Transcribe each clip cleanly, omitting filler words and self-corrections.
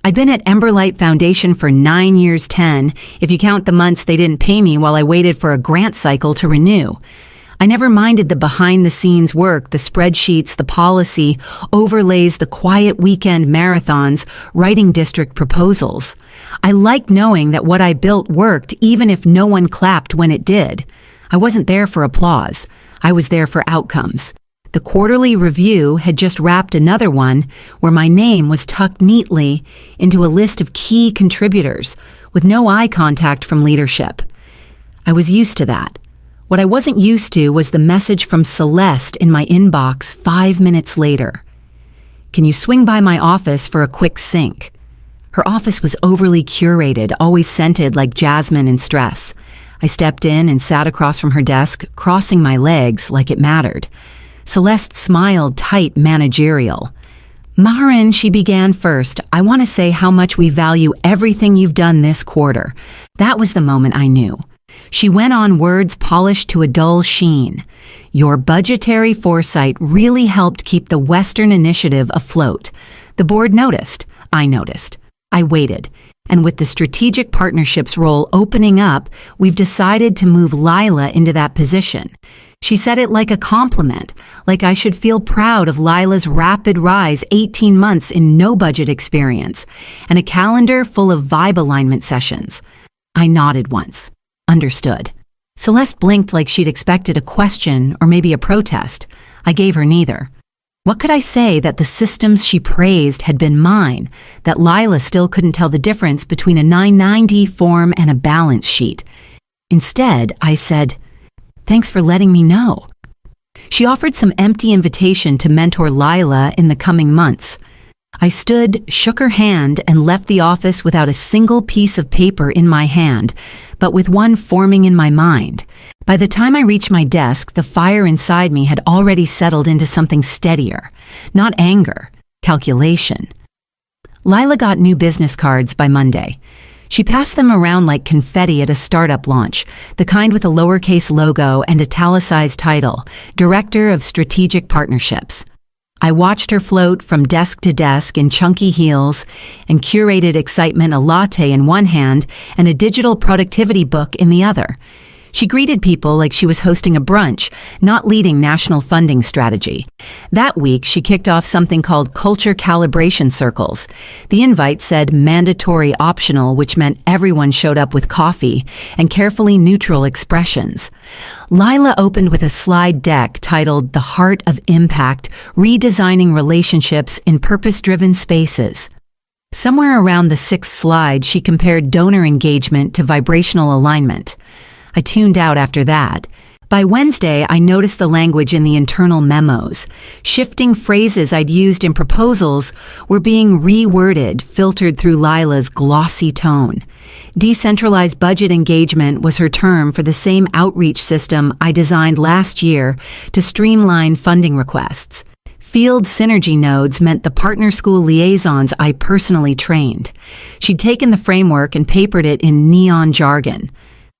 I'd been at Emberlight Foundation for 9 years, 10, if you count the months they didn't pay me while I waited for a grant cycle to renew. I never minded the behind-the-scenes work, the spreadsheets, the policy, overlays, the quiet weekend marathons, writing district proposals. I liked knowing that what I built worked even if no one clapped when it did. I wasn't there for applause. I was there for outcomes. The quarterly review had just wrapped another one where my name was tucked neatly into a list of key contributors with no eye contact from leadership. I was used to that. What I wasn't used to was the message from Celeste in my inbox 5 minutes later. Can you swing by my office for a quick sync? Her office was overly curated, always scented like jasmine and stress. I stepped in and sat across from her desk, crossing my legs like it mattered. Celeste smiled tight, managerial. Marin, she began first, I want to say how much we value everything you've done this quarter. That was the moment I knew. She went on, words polished to a dull sheen. Your budgetary foresight really helped keep the Western Initiative afloat. The board noticed. I noticed. I waited. And with the strategic partnerships role opening up, we've decided to move LILA into that position. She said it like a compliment, like I should feel proud of LILA's rapid rise, 18 months in no budget experience, and a calendar full of vibe alignment sessions. I nodded once. Understood. Celeste blinked like she'd expected a question or maybe a protest. I gave her neither. What could I say that the systems she praised had been mine, that LILA still couldn't tell the difference between a 990 form and a balance sheet? Instead, I said, thanks for letting me know. She offered some empty invitation to mentor LILA in the coming months. I stood, shook her hand, and left the office without a single piece of paper in my hand, but with one forming in my mind. By the time I reached my desk, the fire inside me had already settled into something steadier. Not anger, calculation. LILA got new business cards by Monday. She passed them around like confetti at a startup launch, the kind with a lowercase logo and italicized title, Director of Strategic Partnerships. I watched her float from desk to desk in chunky heels and curated excitement, a latte in one hand and a digital productivity book in the other. She greeted people like she was hosting a brunch, not leading national funding strategy. That week, she kicked off something called Culture Calibration Circles. The invite said mandatory optional, which meant everyone showed up with coffee and carefully neutral expressions. LILA opened with a slide deck titled The Heart of Impact, Redesigning Relationships in Purpose-Driven Spaces. Somewhere around the 6th slide, she compared donor engagement to vibrational alignment. I tuned out after that. By Wednesday, I noticed the language in the internal memos. Shifting phrases I'd used in proposals were being reworded, filtered through LILA's glossy tone. Decentralized budget engagement was her term for the same outreach system I designed last year to streamline funding requests. Field synergy nodes meant the partner school liaisons I personally trained. She'd taken the framework and papered it in neon jargon.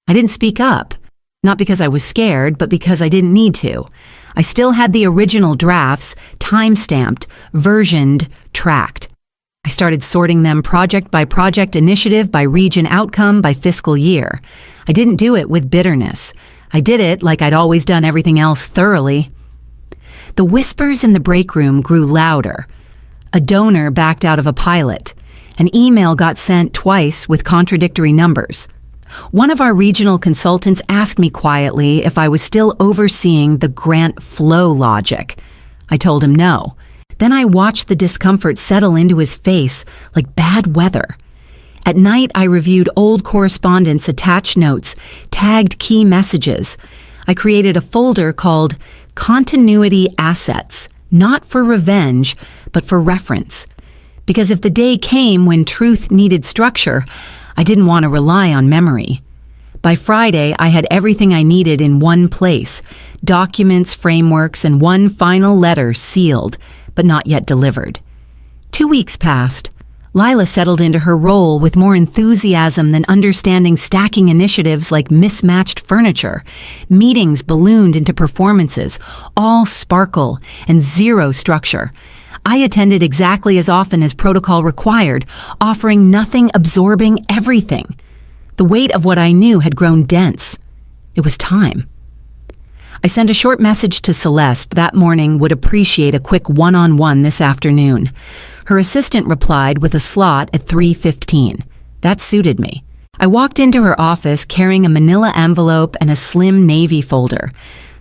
I didn't speak up, not because I was scared, but because I didn't need to. I still had the original drafts, time-stamped, versioned, tracked. I started sorting them project by project, initiative by region, outcome by fiscal year. I didn't do it with bitterness. I did it like I'd always done everything else thoroughly. The whispers in the break room grew louder. A donor backed out of a pilot. An email got sent twice with contradictory numbers. One of our regional consultants asked me quietly if I was still overseeing the grant flow logic. I told him no. Then I watched the discomfort settle into his face like bad weather. At night, I reviewed old correspondence, attached notes, tagged key messages. I created a folder called Continuity Assets, not for revenge, but for reference. Because if the day came when truth needed structure, I didn't want to rely on memory. By Friday, I had everything I needed in one place, documents, frameworks, and one final letter sealed, but not yet delivered. 2 weeks passed. LILA settled into her role with more enthusiasm than understanding stacking initiatives like mismatched furniture. Meetings ballooned into performances, all sparkle and zero structure. I attended exactly as often as protocol required, offering nothing, absorbing everything. The weight of what I knew had grown dense. It was time. I sent a short message to Celeste that morning, would appreciate a quick one-on-one this afternoon. Her assistant replied with a slot at 3:15. That suited me. I walked into her office carrying a manila envelope and a slim navy folder.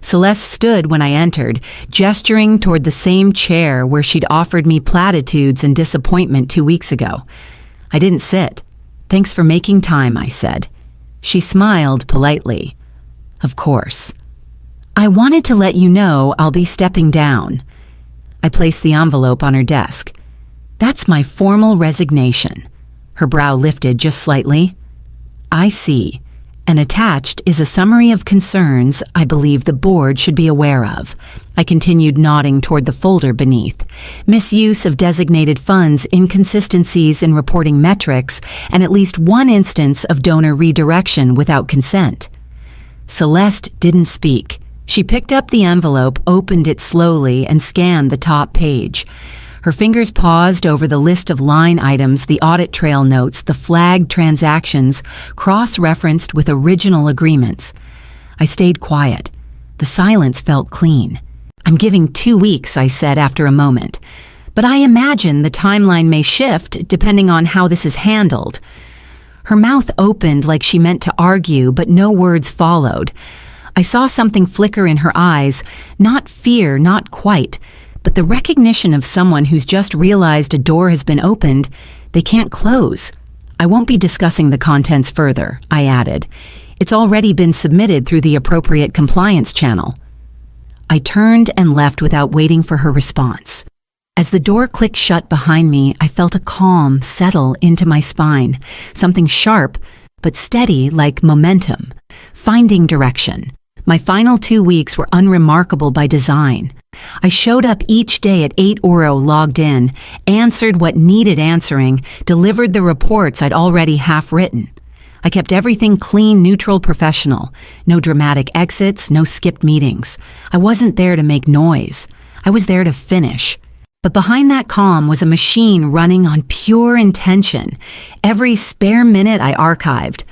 Celeste stood when I entered, gesturing toward the same chair where she'd offered me platitudes and disappointment 2 weeks ago. I didn't sit. "Thanks for making time," I said. She smiled politely. "Of course. I wanted to let you know I'll be stepping down." I placed the envelope on her desk. "That's my formal resignation." Her brow lifted just slightly. "I see. And attached is a summary of concerns I believe the board should be aware of." I continued, nodding toward the folder beneath. "Misuse of designated funds, inconsistencies in reporting metrics, and at least one instance of donor redirection without consent." Celeste didn't speak. She picked up the envelope, opened it slowly, and scanned the top page. Her fingers paused over the list of line items, the audit trail notes, the flagged transactions, cross-referenced with original agreements. I stayed quiet. The silence felt clean. "I'm giving 2 weeks," I said after a moment. "But I imagine the timeline may shift depending on how this is handled." Her mouth opened like she meant to argue, but no words followed. I saw something flicker in her eyes, not fear, not quite, but the recognition of someone who's just realized a door has been opened. They can't close. "I won't be discussing the contents further," I added. "It's already been submitted through the appropriate compliance channel." I turned and left without waiting for her response. As the door clicked shut behind me, I felt a calm settle into my spine, something sharp but steady like momentum, finding direction. My final 2 weeks were unremarkable by design. I showed up each day at 8 Oro, logged in, answered what needed answering, delivered the reports I'd already half written. I kept everything clean, neutral, professional. No dramatic exits, no skipped meetings. I wasn't there to make noise. I was there to finish. But behind that calm was a machine running on pure intention. Every spare minute I archived.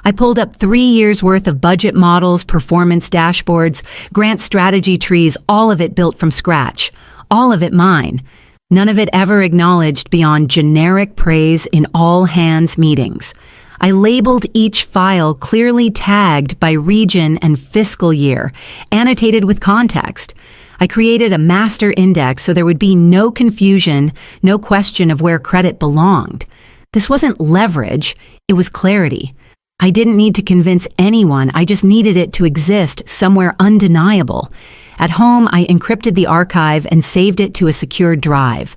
I pulled up 3 years' worth of budget models, performance dashboards, grant strategy trees, all of it built from scratch. All of it mine. None of it ever acknowledged beyond generic praise in all hands meetings. I labeled each file clearly tagged by region and fiscal year, annotated with context. I created a master index so there would be no confusion, no question of where credit belonged. This wasn't leverage, it was clarity. I didn't need to convince anyone, I just needed it to exist somewhere undeniable. At home, I encrypted the archive and saved it to a secure drive.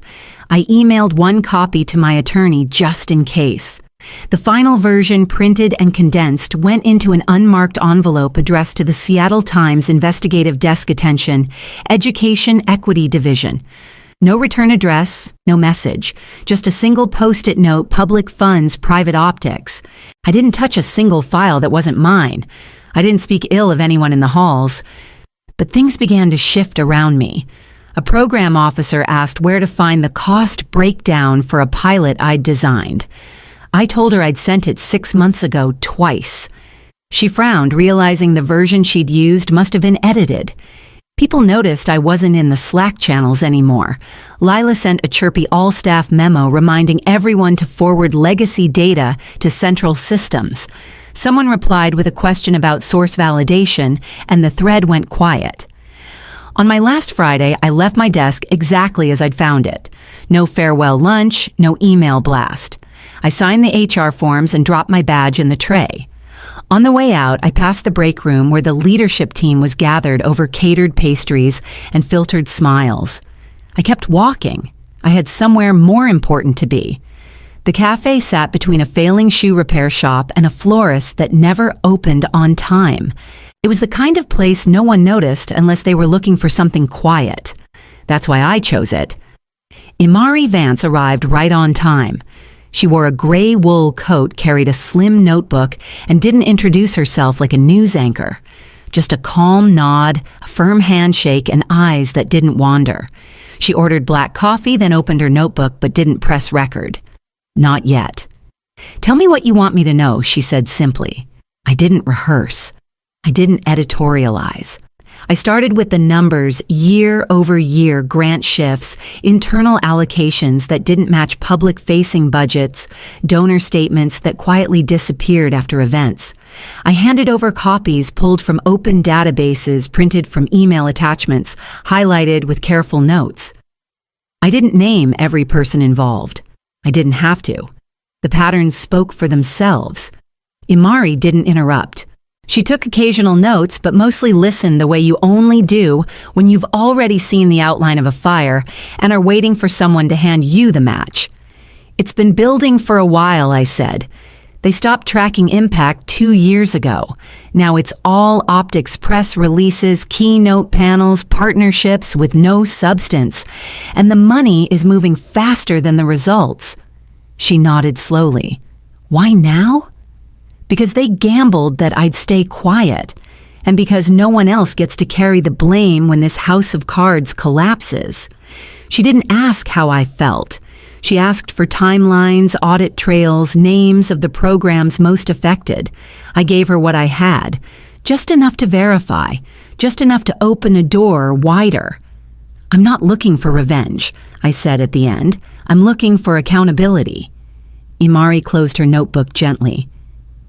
I emailed one copy to my attorney just in case. The final version, printed and condensed, went into an unmarked envelope addressed to the Seattle Times Investigative Desk Attention, Education Equity Division. No return address, no message, just a single post-it note, public funds, private optics. I didn't touch a single file that wasn't mine. I didn't speak ill of anyone in the halls. But things began to shift around me. A program officer asked where to find the cost breakdown for a pilot I'd designed. I told her I'd sent it 6 months ago twice. She frowned, realizing the version she'd used must have been edited. People noticed I wasn't in the Slack channels anymore. LILA sent a chirpy all-staff memo reminding everyone to forward legacy data to central systems. Someone replied with a question about source validation, and the thread went quiet. On my last Friday, I left my desk exactly as I'd found it. No farewell lunch, no email blast. I signed the HR forms and dropped my badge in the tray. On the way out, I passed the break room where the leadership team was gathered over catered pastries and filtered smiles. I kept walking. I had somewhere more important to be. The cafe sat between a failing shoe repair shop and a florist that never opened on time. It was the kind of place no one noticed unless they were looking for something quiet. That's why I chose it. Imari Vance arrived right on time. She wore a gray wool coat, carried a slim notebook, and didn't introduce herself like a news anchor. Just a calm nod, a firm handshake, and eyes that didn't wander. She ordered black coffee, then opened her notebook but didn't press record. Not yet. "Tell me what you want me to know," she said simply. I didn't rehearse. I didn't editorialize. I started with the numbers, year-over-year grant shifts, internal allocations that didn't match public-facing budgets, donor statements that quietly disappeared after events. I handed over copies pulled from open databases, printed from email attachments, highlighted with careful notes. I didn't name every person involved. I didn't have to. The patterns spoke for themselves. Imari didn't interrupt. She took occasional notes, but mostly listened the way you only do when you've already seen the outline of a fire and are waiting for someone to hand you the match. "It's been building for a while," I said. "They stopped tracking impact 2 years ago. Now it's all optics press releases, keynote panels, partnerships with no substance. And the money is moving faster than the results." She nodded slowly. "Why now?" "Because they gambled that I'd stay quiet, and because no one else gets to carry the blame when this house of cards collapses." She didn't ask how I felt. She asked for timelines, audit trails, names of the programs most affected. I gave her what I had, just enough to verify, just enough to open a door wider. "I'm not looking for revenge," I said at the end. "I'm looking for accountability." Imari closed her notebook gently.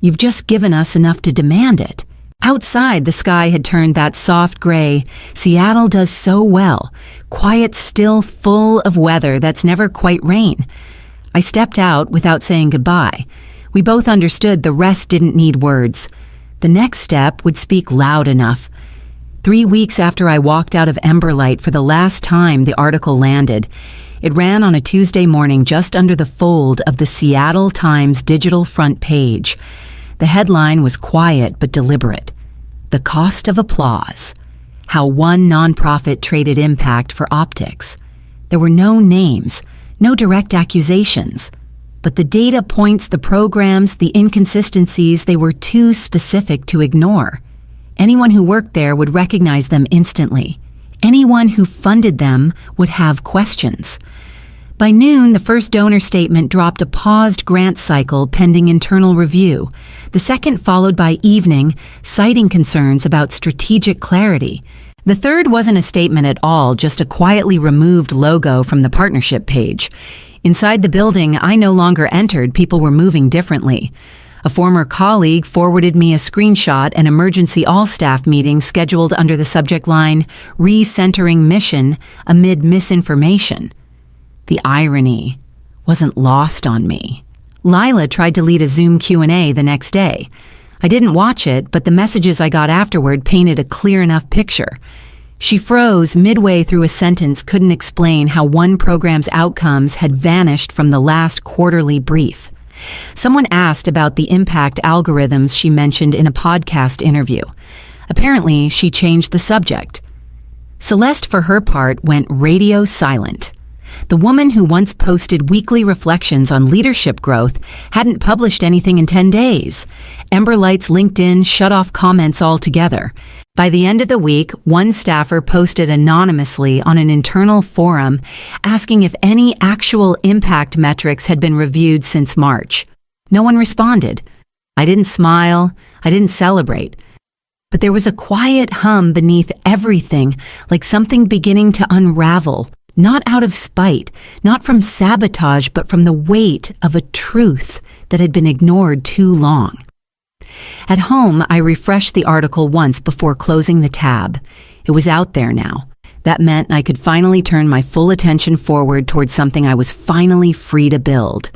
"You've just given us enough to demand it." Outside, the sky had turned that soft gray Seattle does so well, quiet, still, full of weather that's never quite rain. I stepped out without saying goodbye. We both understood the rest didn't need words. The next step would speak loud enough. 3 weeks after I walked out of Emberlight for the last time, the article landed. It ran on a Tuesday morning just under the fold of the Seattle Times digital front page. The headline was quiet but deliberate. "The Cost of Applause. How One Nonprofit Traded Impact for Optics." There were no names, no direct accusations. But the data points, the programs, the inconsistencies, they were too specific to ignore. Anyone who worked there would recognize them instantly. Anyone who funded them would have questions. By noon, the first donor statement dropped a paused grant cycle pending internal review. The second followed by evening, citing concerns about strategic clarity. The third wasn't a statement at all, just a quietly removed logo from the partnership page. Inside the building I no longer entered, people were moving differently. A former colleague forwarded me a screenshot an emergency all-staff meeting scheduled under the subject line, "Recentering Mission Amid Misinformation." The irony wasn't lost on me. LILA tried to lead a Zoom Q&A the next day. I didn't watch it, but the messages I got afterward painted a clear enough picture. She froze midway through a sentence, couldn't explain how one program's outcomes had vanished from the last quarterly brief. Someone asked about the impact algorithms she mentioned in a podcast interview. Apparently, she changed the subject. Celeste, for her part, went radio silent. The woman who once posted weekly reflections on leadership growth hadn't published anything in 10 days. Emberlight's LinkedIn shut off comments altogether. By the end of the week, one staffer posted anonymously on an internal forum asking if any actual impact metrics had been reviewed since March. No one responded. I didn't smile. I didn't celebrate. But there was a quiet hum beneath everything, like something beginning to unravel. Not out of spite, not from sabotage, but from the weight of a truth that had been ignored too long. At home, I refreshed the article once before closing the tab. It was out there now. That meant I could finally turn my full attention forward towards something I was finally free to build.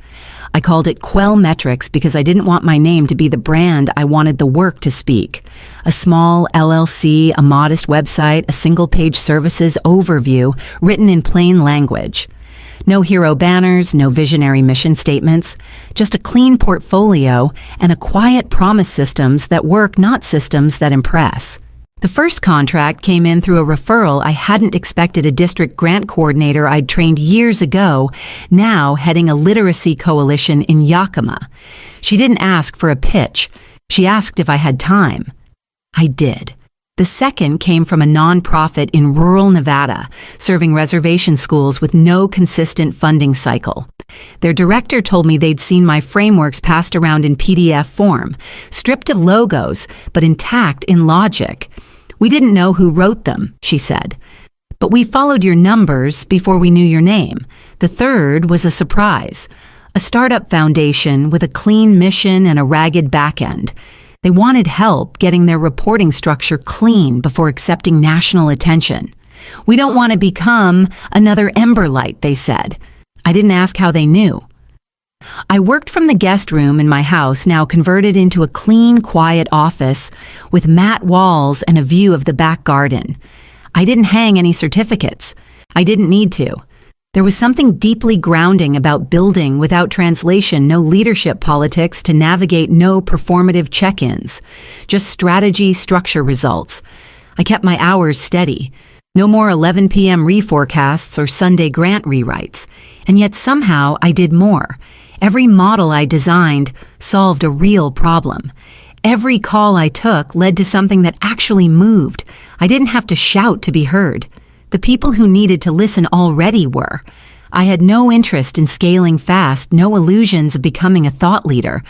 I called it Quell Metrics because I didn't want my name to be the brand. I wanted the work to speak. A small LLC, a modest website, a single-page services overview written in plain language. No hero banners, no visionary mission statements, just a clean portfolio and a quiet promise systems that work, not systems that impress. The first contract came in through a referral. I hadn't expected a district grant coordinator I'd trained years ago, now heading a literacy coalition in Yakima. She didn't ask for a pitch. She asked if I had time. I did. The second came from a nonprofit in rural Nevada, serving reservation schools with no consistent funding cycle. Their director told me they'd seen my frameworks passed around in PDF form, stripped of logos, but intact in logic. "We didn't know who wrote them," she said. "But we followed your numbers before we knew your name." The third was a surprise. A startup foundation with a clean mission and a ragged back end. They wanted help getting their reporting structure clean before accepting national attention. "We don't want to become another Emberlight," they said. I didn't ask how they knew. I worked from the guest room in my house, now converted into a clean, quiet office with matte walls and a view of the back garden. I didn't hang any certificates. I didn't need to. There was something deeply grounding about building without translation, no leadership politics to navigate, no performative check-ins, just strategy, structure, results. I kept my hours steady. No more 11 p.m. reforecasts or Sunday grant rewrites. And yet somehow I did more. Every model I designed solved a real problem. Every call I took led to something that actually moved. I didn't have to shout to be heard. The people who needed to listen already were. I had no interest in scaling fast, no illusions of becoming a thought leader.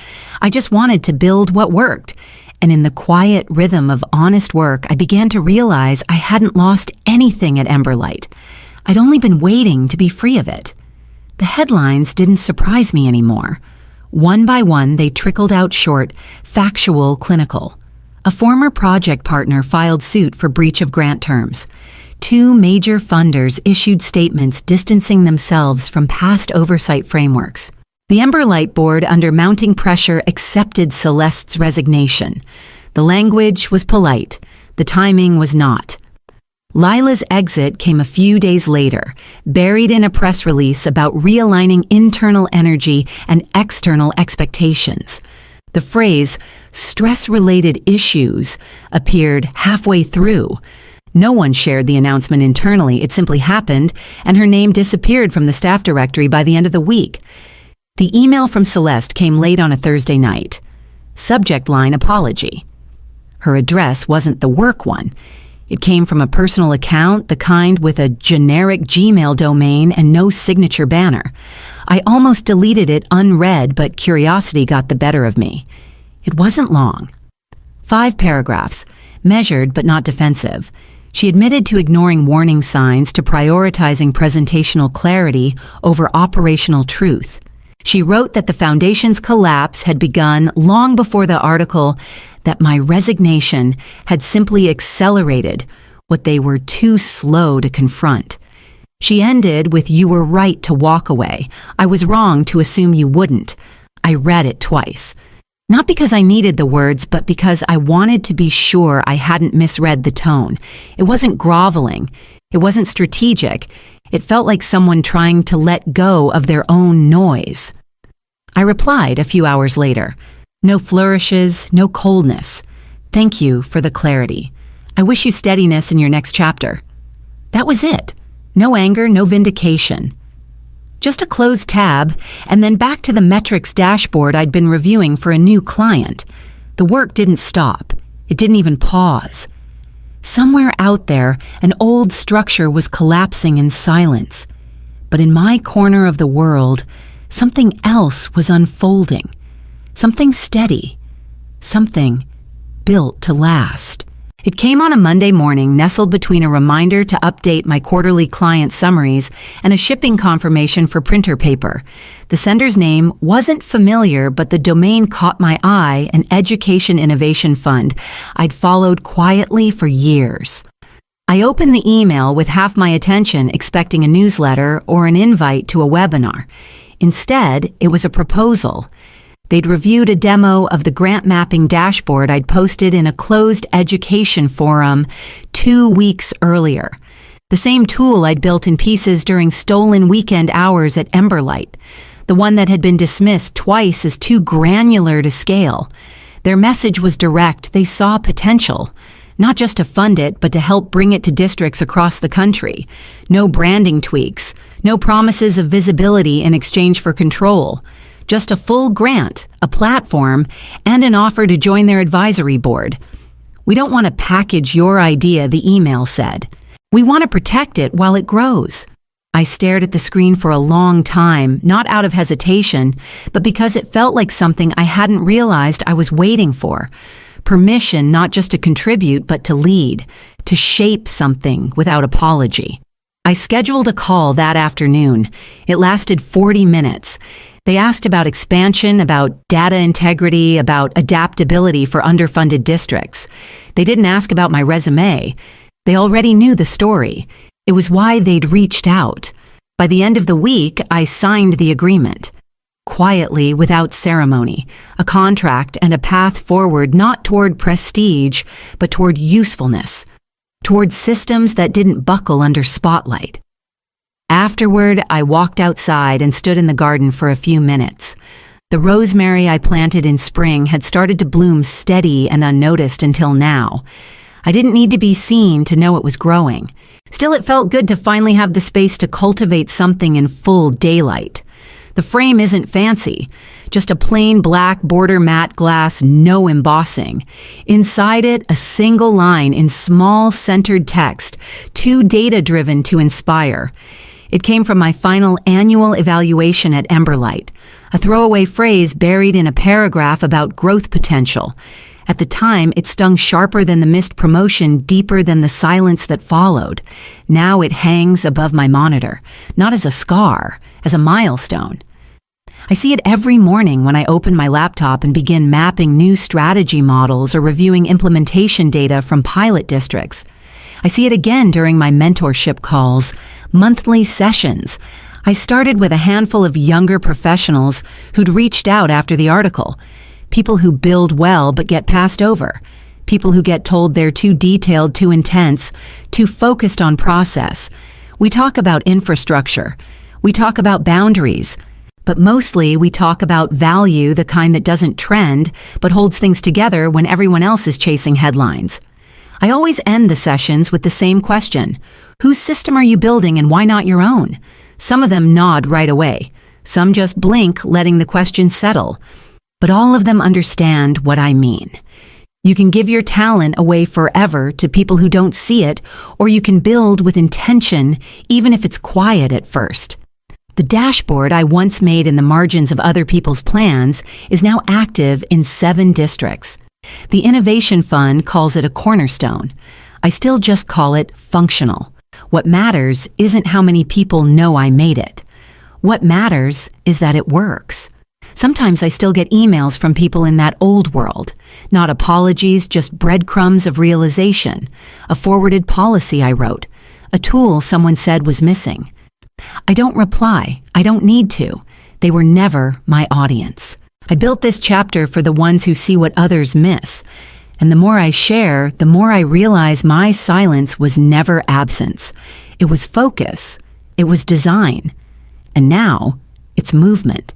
I just wanted to build what worked. And in the quiet rhythm of honest work, I began to realize I hadn't lost anything at Emberlight. I'd only been waiting to be free of it. The headlines didn't surprise me anymore. One by one, they trickled out short, factual, clinical. A former project partner filed suit for breach of grant terms. 2 major funders issued statements distancing themselves from past oversight frameworks. The Emberlight board, under mounting pressure, accepted Celeste's resignation. The language was polite. The timing was not. LILA's exit came a few days later, buried in a press release about realigning internal energy and external expectations. The phrase, stress-related issues, appeared halfway through. No one shared the announcement internally. It simply happened, and her name disappeared from the staff directory by the end of the week. The email from Celeste came late on a Thursday night. Subject line, apology. Her address wasn't the work one. It came from a personal account, the kind with a generic Gmail domain and no signature banner. I almost deleted it unread, but curiosity got the better of me. It wasn't long. 5 paragraphs, measured but not defensive. She admitted to ignoring warning signs, to prioritizing presentational clarity over operational truth. She wrote that the foundation's collapse had begun long before the article, that my resignation had simply accelerated what they were too slow to confront. She ended with, "You were right to walk away. I was wrong to assume you wouldn't." I read it twice. Not because I needed the words, but because I wanted to be sure I hadn't misread the tone. It wasn't groveling. It wasn't strategic. It felt like someone trying to let go of their own noise. I replied a few hours later. No flourishes, no coldness. "Thank you for the clarity. I wish you steadiness in your next chapter." That was it. No anger, no vindication. Just a closed tab, and then back to the metrics dashboard I'd been reviewing for a new client. The work didn't stop. It didn't even pause. Somewhere out there, an old structure was collapsing in silence. But in my corner of the world, something else was unfolding. Something steady. Something built to last. It came on a Monday morning, nestled between a reminder to update my quarterly client summaries and a shipping confirmation for printer paper. The sender's name wasn't familiar, but the domain caught my eye, an education innovation fund I'd followed quietly for years. I opened the email with half my attention, expecting a newsletter or an invite to a webinar. Instead, it was a proposal. They'd reviewed a demo of the grant mapping dashboard I'd posted in a closed education forum 2 weeks earlier. The same tool I'd built in pieces during stolen weekend hours at Emberlight. The one that had been dismissed twice as too granular to scale. Their message was direct. They saw potential. Not just to fund it, but to help bring it to districts across the country. No branding tweaks. No promises of visibility in exchange for control. Just a full grant, a platform, and an offer to join their advisory board. We don't want to package your idea, the email said. We want to protect it while it grows. I stared at the screen for a long time, not out of hesitation, but because it felt like something I hadn't realized I was waiting for. Permission not just to contribute, but to lead, to shape something without apology. I scheduled a call that afternoon. It lasted 40 minutes. They asked about expansion, about data integrity, about adaptability for underfunded districts. They didn't ask about my resume. They already knew the story. It was why they'd reached out. By the end of the week, I signed the agreement. Quietly, without ceremony, a contract and a path forward not toward prestige, but toward usefulness, toward systems that didn't buckle under spotlight. Afterward, I walked outside and stood in the garden for a few minutes. The rosemary I planted in spring had started to bloom steady and unnoticed until now. I didn't need to be seen to know it was growing. Still, it felt good to finally have the space to cultivate something in full daylight. The frame isn't fancy, just a plain black border matte glass, no embossing. Inside it, a single line in small centered text, too data-driven to inspire. It came from my final annual evaluation at Emberlight, a throwaway phrase buried in a paragraph about growth potential. At the time, it stung sharper than the missed promotion, deeper than the silence that followed. Now it hangs above my monitor, not as a scar, as a milestone. I see it every morning when I open my laptop and begin mapping new strategy models or reviewing implementation data from pilot districts. I see it again during my mentorship calls, monthly sessions. I started with a handful of younger professionals who'd reached out after the article. People who build well but get passed over. People who get told they're too detailed, too intense, too focused on process. We talk about infrastructure. We talk about boundaries. But mostly we talk about value, the kind that doesn't trend, but holds things together when everyone else is chasing headlines. I always end the sessions with the same question. Whose system are you building and why not your own? Some of them nod right away. Some just blink, letting the question settle. But all of them understand what I mean. You can give your talent away forever to people who don't see it, or you can build with intention, even if it's quiet at first. The dashboard I once made in the margins of other people's plans is now active in 7 districts. The Innovation Fund calls it a cornerstone. I still just call it functional. What matters isn't how many people know I made it. What matters is that it works. Sometimes I still get emails from people in that old world. Not apologies, just breadcrumbs of realization. A forwarded policy I wrote. A tool someone said was missing. I don't reply. I don't need to. They were never my audience. I built this chapter for the ones who see what others miss. And the more I share, the more I realize my silence was never absence. It was focus. It was design. And now, it's movement.